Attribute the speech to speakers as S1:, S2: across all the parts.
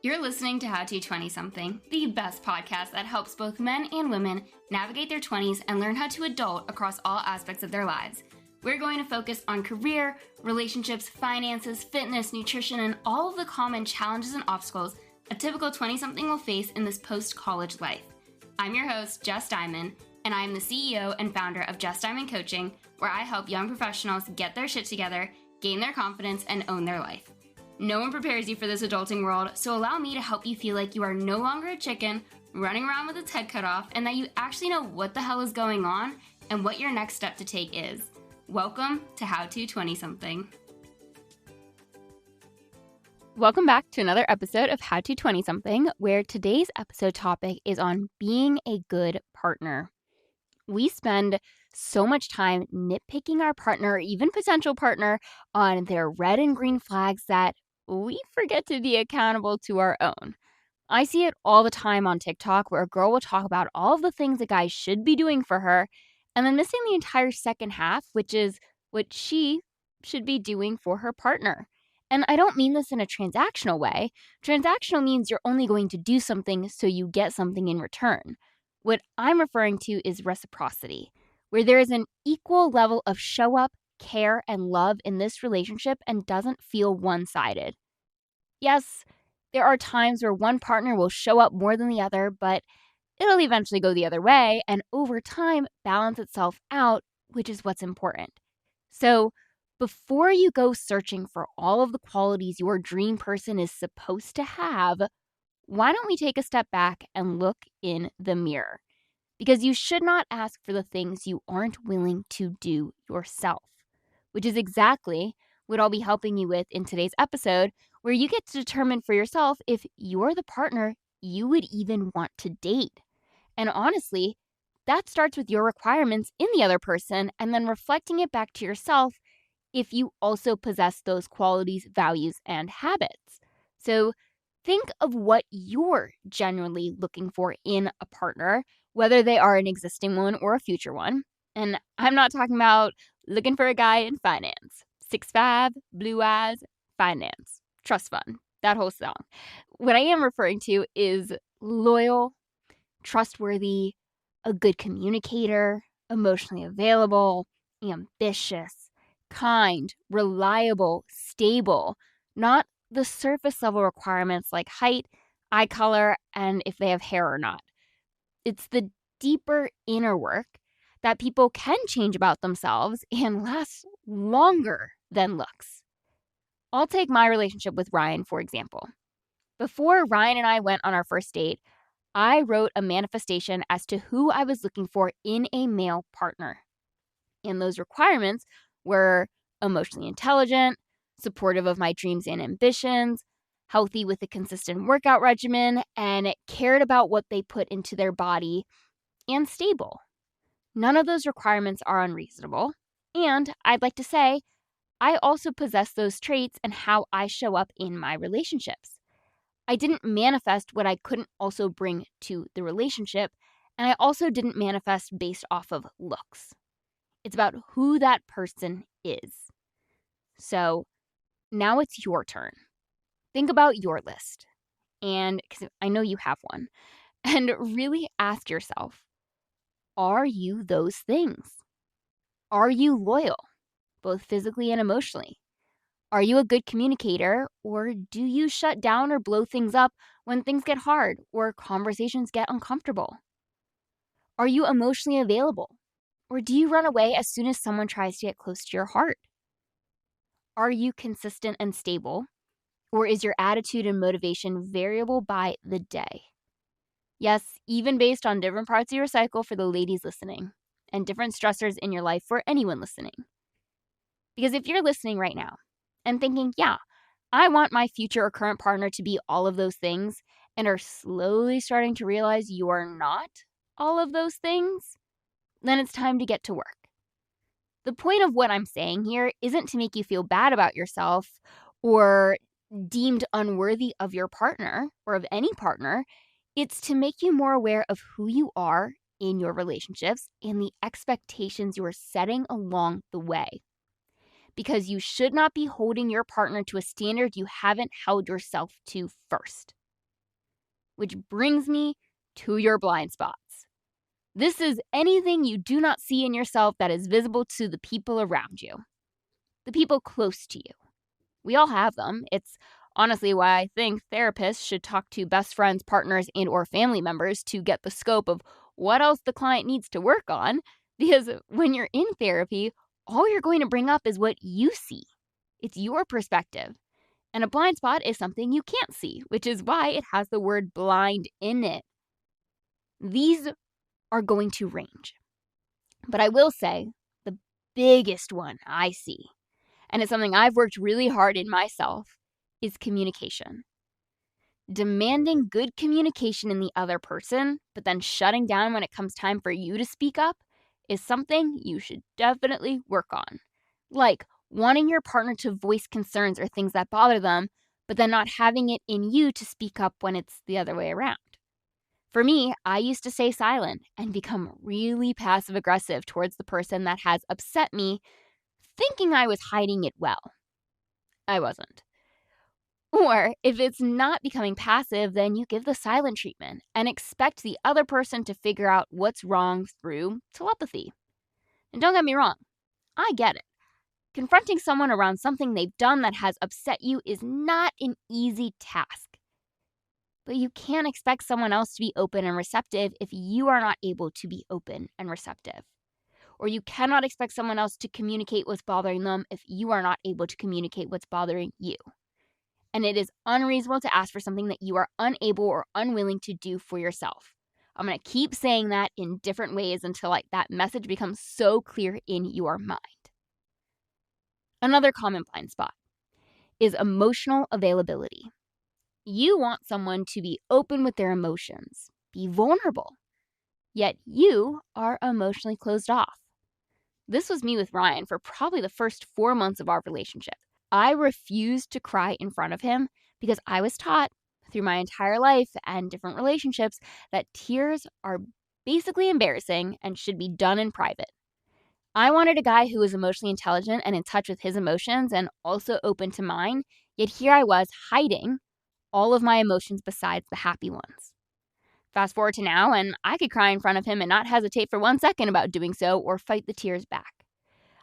S1: You're listening to How to 20 Something, the best podcast that helps both men and women navigate their 20s and learn how to adult across all aspects of their lives. We're going to focus on career, relationships, finances, fitness, nutrition, and all of the common challenges and obstacles a typical 20-something will face in this post-college life. I'm your host, Jess Diamond, and I am the CEO and founder of Jess Diamond Coaching, where I help young professionals get their shit together, gain their confidence, and own their life. No one prepares you for this adulting world, so allow me to help you feel like you are no longer a chicken running around with its head cut off, and that you actually know what the hell is going on and what your next step to take is. Welcome to How to 20 Something. Welcome back to another episode of How to 20 Something, where today's episode topic is on being a good partner. We spend so much time nitpicking our partner, or even potential partner, on their red and green flags that we forget to be accountable to our own. I see it all the time on TikTok where a girl will talk about all of the things a guy should be doing for her and then missing the entire second half, which is what she should be doing for her partner. And I don't mean this in a transactional way. Transactional means you're only going to do something so you get something in return. What I'm referring to is reciprocity, where there is an equal level of show up, care, and love in this relationship and doesn't feel one-sided. Yes, there are times where one partner will show up more than the other, but it'll eventually go the other way and over time balance itself out, which is what's important. So before you go searching for all of the qualities your dream person is supposed to have, why don't we take a step back and look in the mirror? Because you should not ask for the things you aren't willing to do yourself, which is exactly what I'll be helping you with in today's episode, where you get to determine for yourself if you're the partner you would even want to date. And honestly, that starts with your requirements in the other person and then reflecting it back to yourself if you also possess those qualities, values, and habits. So think of what you're genuinely looking for in a partner, whether they are an existing one or a future one. And I'm not talking about looking for a guy in finance. 6'5", blue eyes, finance, trust fund, that whole song. What I am referring to is loyal, trustworthy, a good communicator, emotionally available, ambitious, kind, reliable, stable, not the surface level requirements like height, eye color, and if they have hair or not. It's the deeper inner work that people can change about themselves and last longer than looks. I'll take my relationship with Ryan, for example. Before Ryan and I went on our first date, I wrote a manifestation as to who I was looking for in a male partner. And those requirements were emotionally intelligent, supportive of my dreams and ambitions, healthy with a consistent workout regimen, and cared about what they put into their body, and stable. None of those requirements are unreasonable. And I'd like to say, I also possess those traits and how I show up in my relationships. I didn't manifest what I couldn't also bring to the relationship, and I also didn't manifest based off of looks. It's about who that person is. So now it's your turn. Think about your list, and because I know you have one, and really ask yourself, are you those things? Are you loyal, both physically and emotionally? Are you a good communicator, or do you shut down or blow things up when things get hard or conversations get uncomfortable? Are you emotionally available, or do you run away as soon as someone tries to get close to your heart? Are you consistent and stable, or is your attitude and motivation variable by the day? Yes, even based on different parts of your cycle for the ladies listening, and different stressors in your life for anyone listening. Because if you're listening right now and thinking, yeah, I want my future or current partner to be all of those things, and are slowly starting to realize you are not all of those things, then it's time to get to work. The point of what I'm saying here isn't to make you feel bad about yourself or deemed unworthy of your partner or of any partner. It's to make you more aware of who you are in your relationships and the expectations you are setting along the way. Because you should not be holding your partner to a standard you haven't held yourself to first. Which brings me to your blind spots. This is anything you do not see in yourself that is visible to the people around you, the people close to you. We all have them. It's honestly why I think therapists should talk to best friends, partners, and or family members to get the scope of what else the client needs to work on. Because when you're in therapy, all you're going to bring up is what you see. It's your perspective. And a blind spot is something you can't see, which is why it has the word blind in it. These are going to range. But I will say the biggest one I see, and it's something I've worked really hard in myself, is communication. Demanding good communication in the other person, but then shutting down when it comes time for you to speak up, is something you should definitely work on. Like wanting your partner to voice concerns or things that bother them, but then not having it in you to speak up when it's the other way around. For me, I used to stay silent and become really passive aggressive towards the person that has upset me, thinking I was hiding it well. I wasn't. Or if it's not becoming passive, then you give the silent treatment and expect the other person to figure out what's wrong through telepathy. And don't get me wrong, I get it. Confronting someone around something they've done that has upset you is not an easy task. But you can't expect someone else to be open and receptive if you are not able to be open and receptive. Or you cannot expect someone else to communicate what's bothering them if you are not able to communicate what's bothering you. And it is unreasonable to ask for something that you are unable or unwilling to do for yourself. I'm going to keep saying that in different ways until that message becomes so clear in your mind. Another common blind spot is emotional availability. You want someone to be open with their emotions, be vulnerable, yet you are emotionally closed off. This was me with Ryan for probably the first 4 months of our relationship. I refused to cry in front of him because I was taught through my entire life and different relationships that tears are basically embarrassing and should be done in private. I wanted a guy who was emotionally intelligent and in touch with his emotions and also open to mine, yet here I was hiding all of my emotions besides the happy ones. Fast forward to now, and I could cry in front of him and not hesitate for 1 second about doing so or fight the tears back.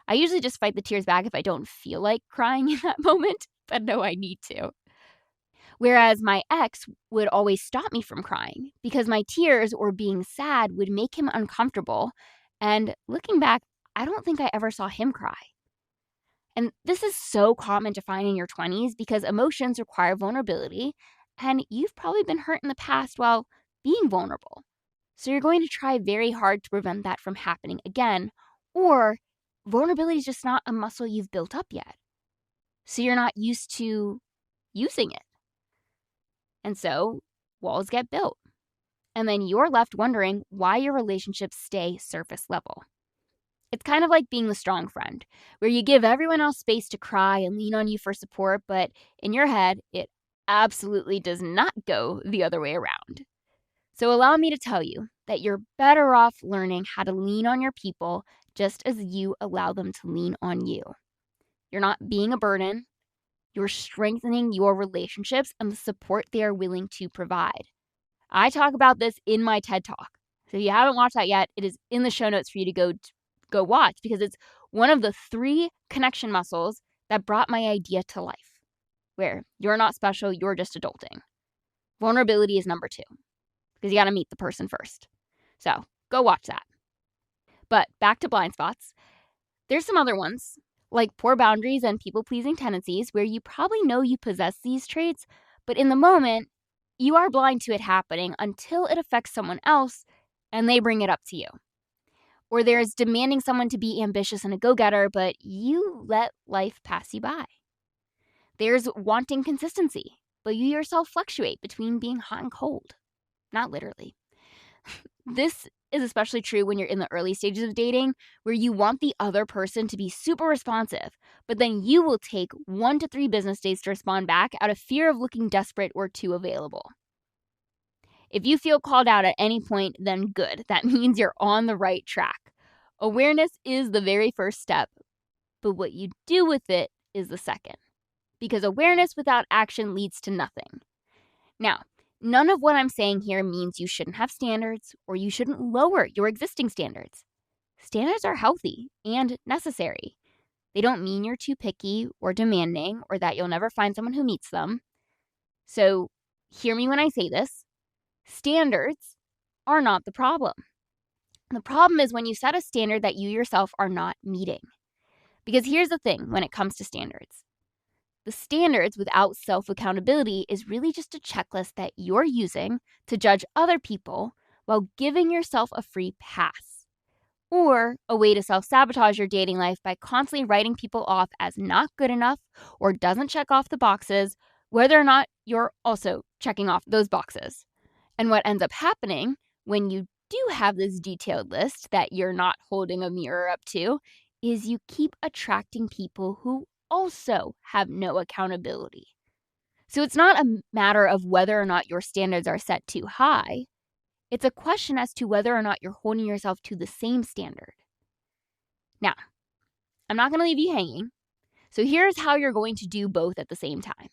S1: I usually just fight the tears back if I don't feel like crying in that moment, but no, I need to. Whereas my ex would always stop me from crying because my tears or being sad would make him uncomfortable. And looking back, I don't think I ever saw him cry. And this is so common to find in your 20s because emotions require vulnerability, and you've probably been hurt in the past while being vulnerable. So you're going to try very hard to prevent that from happening again, or vulnerability is just not a muscle you've built up yet. So you're not used to using it. And so walls get built. And then you're left wondering why your relationships stay surface level. It's kind of like being the strong friend, where you give everyone else space to cry and lean on you for support, but in your head, it absolutely does not go the other way around. So allow me to tell you that you're better off learning how to lean on your people just as you allow them to lean on you. You're not being a burden. You're strengthening your relationships and the support they are willing to provide. I talk about this in my TED Talk. So if you haven't watched that yet, it is in the show notes for you to go watch because it's one of the 3 connection muscles that brought my idea to life, where you're not special, you're just adulting. Vulnerability is number 2 because you got to meet the person first. So go watch that. But back to blind spots. There's some other ones, like poor boundaries and people-pleasing tendencies, where you probably know you possess these traits, but in the moment, you are blind to it happening until it affects someone else and they bring it up to you. Or there's demanding someone to be ambitious and a go-getter, but you let life pass you by. There's wanting consistency, but you yourself fluctuate between being hot and cold. Not literally. This is especially true when you're in the early stages of dating, where you want the other person to be super responsive, but then you will take 1 to 3 business days to respond back out of fear of looking desperate or too available. If you feel called out at any point, then good. That means you're on the right track. Awareness is the very first step, but what you do with it is the second. Because awareness without action leads to nothing. Now, None of what I'm saying here means you shouldn't have standards or you shouldn't lower your existing standards. Standards are healthy and necessary. They don't mean you're too picky or demanding or that you'll never find someone who meets them. So, hear me when I say this. Standards are not the problem. The problem is when you set a standard that you yourself are not meeting. Because here's the thing when it comes to standards. The standards without self-accountability is really just a checklist that you're using to judge other people while giving yourself a free pass. Or a way to self-sabotage your dating life by constantly writing people off as not good enough or doesn't check off the boxes, whether or not you're also checking off those boxes. And what ends up happening when you do have this detailed list that you're not holding a mirror up to is you keep attracting people who also have no accountability. So it's not a matter of whether or not your standards are set too high. It's a question as to whether or not you're holding yourself to the same standard. Now, I'm not going to leave you hanging. So here's how you're going to do both at the same time.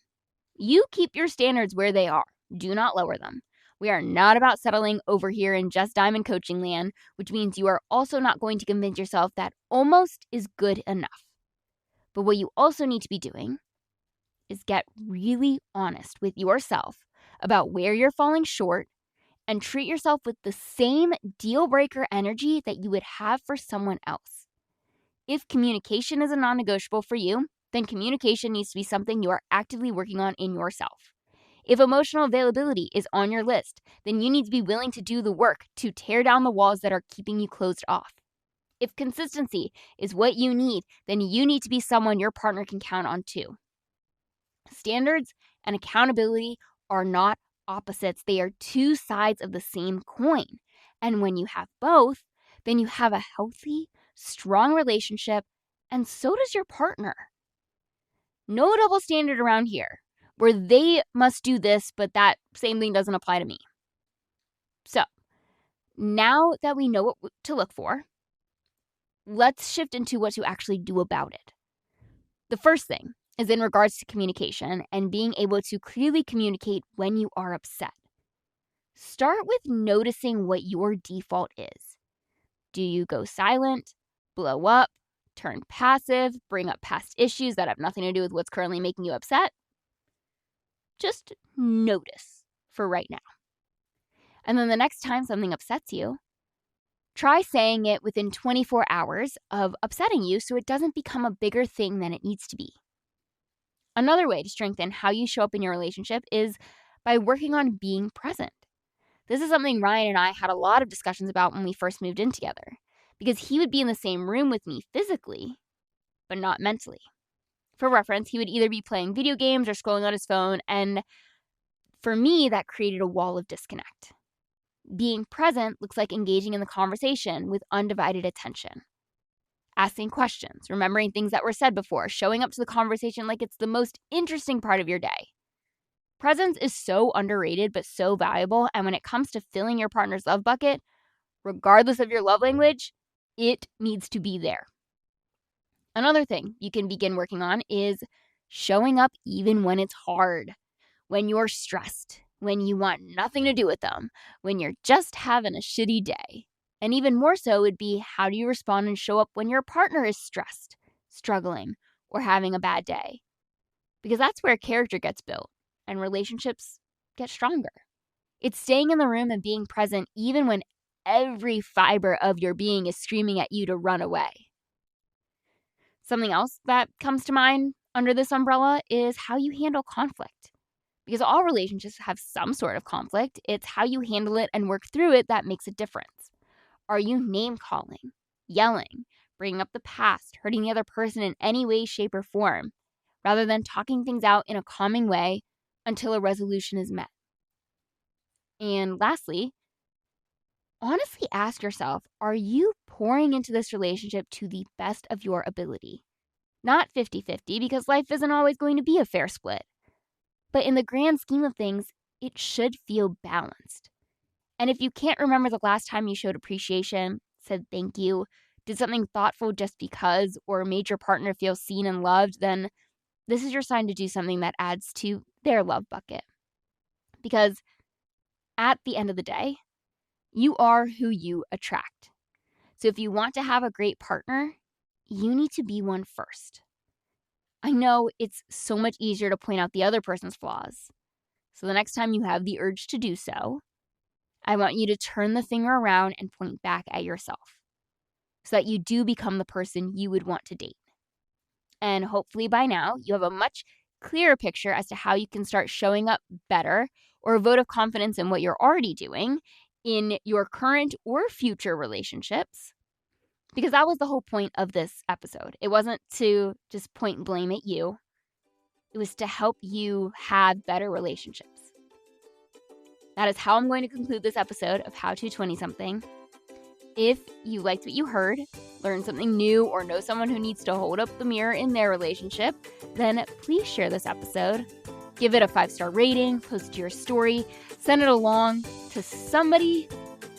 S1: You keep your standards where they are. Do not lower them. We are not about settling over here in just diamond coaching land, which means you are also not going to convince yourself that almost is good enough. But what you also need to be doing is get really honest with yourself about where you're falling short and treat yourself with the same deal breaker energy that you would have for someone else. If communication is a non-negotiable for you, then communication needs to be something you are actively working on in yourself. If emotional availability is on your list, then you need to be willing to do the work to tear down the walls that are keeping you closed off. If consistency is what you need, then you need to be someone your partner can count on too. Standards and accountability are not opposites. They are two sides of the same coin. And when you have both, then you have a healthy, strong relationship, and so does your partner. No double standard around here, where they must do this, but that same thing doesn't apply to me. So, now that we know what to look for, let's shift into what to actually do about it. The first thing is in regards to communication and being able to clearly communicate when you are upset. Start with noticing what your default is. Do you go silent, blow up, turn passive, bring up past issues that have nothing to do with what's currently making you upset? Just notice for right now. And then the next time something upsets you, try saying it within 24 hours of upsetting you so it doesn't become a bigger thing than it needs to be. Another way to strengthen how you show up in your relationship is by working on being present. This is something Ryan and I had a lot of discussions about when we first moved in together, because he would be in the same room with me physically, but not mentally. For reference, he would either be playing video games or scrolling on his phone, and for me, that created a wall of disconnect. Being present looks like engaging in the conversation with undivided attention. Asking questions, remembering things that were said before, showing up to the conversation like it's the most interesting part of your day. Presence is so underrated but so valuable, and when it comes to filling your partner's love bucket, regardless of your love language, it needs to be there. Another thing you can begin working on is showing up even when it's hard, when you're stressed, when you want nothing to do with them, when you're just having a shitty day. And even more so would be how do you respond and show up when your partner is stressed, struggling, or having a bad day? Because that's where character gets built and relationships get stronger. It's staying in the room and being present even when every fiber of your being is screaming at you to run away. Something else that comes to mind under this umbrella is how you handle conflict. Because all relationships have some sort of conflict. It's how you handle it and work through it that makes a difference. Are you name-calling, yelling, bringing up the past, hurting the other person in any way, shape, or form, rather than talking things out in a calming way until a resolution is met? And lastly, honestly ask yourself, are you pouring into this relationship to the best of your ability? Not 50-50, because life isn't always going to be a fair split. But in the grand scheme of things, it should feel balanced. And if you can't remember the last time you showed appreciation, said thank you, did something thoughtful just because, or made your partner feel seen and loved, then this is your sign to do something that adds to their love bucket. Because At the end of the day, you are who you attract. So if you want to have a great partner, you need to be one first. I know it's so much easier to point out the other person's flaws. So the next time you have the urge to do so, I want you to turn the finger around and point back at yourself so that you do become the person you would want to date. And hopefully by now, you have a much clearer picture as to how you can start showing up better or a vote of confidence in what you're already doing in your current or future relationships. Because that was the whole point of this episode. It wasn't to just point and blame at you. It was to help you have better relationships. That is how I'm going to conclude this episode of How to 20-something. If you liked what you heard, learned something new, or know someone who needs to hold up the mirror in their relationship, then please share this episode. Give it a 5-star rating, post it to your story, send it along to somebody.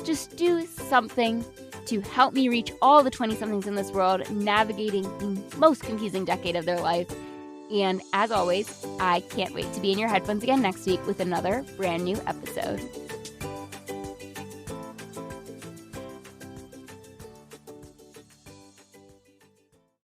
S1: Just do something to help me reach all the 20-somethings in this world navigating the most confusing decade of their life. And as always, I can't wait to be in your headphones again next week with another brand new episode.